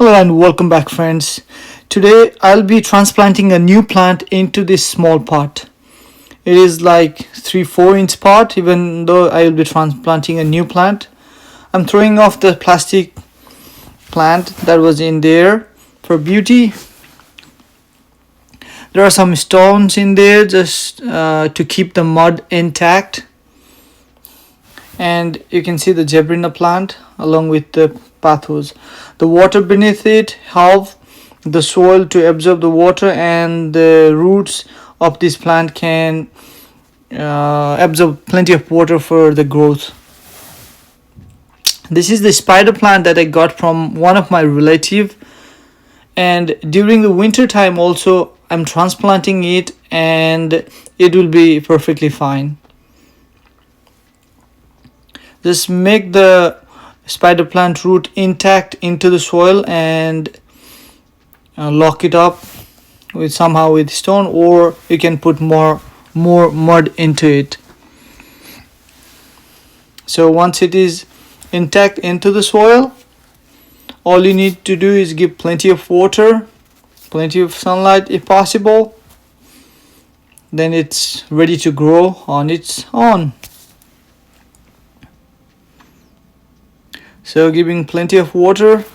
Hello and welcome back, friends. Today I'll be transplanting a new plant into this small pot. It is like 3-4 inch pot. Even though I will be transplanting a new plant, I'm throwing off the plastic plant that was in there for beauty. There are some stones in there just to keep the mud intact, and you can see the Zebrina plant along with the Pothos. The water beneath it help the soil to absorb the water, and the roots of this plant can absorb plenty of water for the growth. This is the spider plant that I got from one of my relative, and during the winter time also I'm transplanting it, and it will be perfectly fine. Just make the spider plant root intact into the soil and lock it up with somehow with stone, or you can put more mud into it. So once it is intact into the soil, all you need to do is give plenty of water, plenty of sunlight if possible. Then it's ready to grow on its own. So giving plenty of water,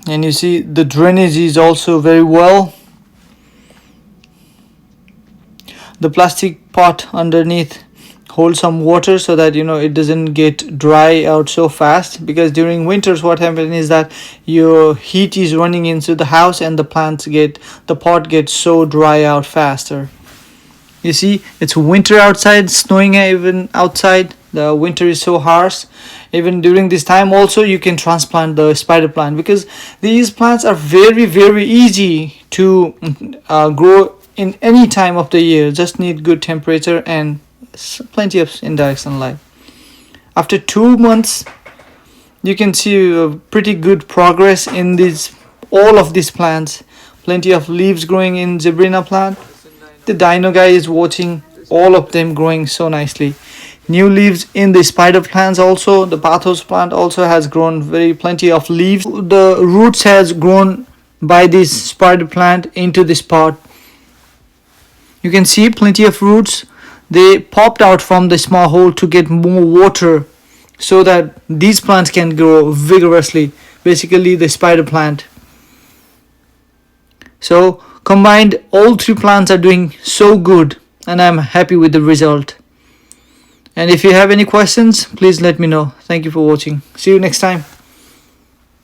and you see the drainage is also very well. The plastic pot underneath holds some water so that it doesn't get dry out so fast, because during winters what happens is that your heat is running into the house and the pot gets so dry out faster. You see, it's winter outside, snowing even outside. The winter is so harsh. Even during this time also you can transplant the spider plant, because these plants are very easy to grow in any time of the year. Just need good temperature and plenty of indirect sunlight. After 2 months you can see a pretty good progress in all of these plants. Plenty of leaves growing in Zebrina plant. The dino guy is watching all of them growing so nicely. New leaves in the spider plants also. The Pothos plant also has grown plenty of leaves. The roots has grown by this spider plant into this pot. You can see plenty of roots. They popped out from the small hole to get more water so that these plants can grow vigorously. Basically the spider plant. So combined, all three plants are doing so good, and I'm happy with the result. And if you have any questions, please let me know. Thank you for watching. See you next time.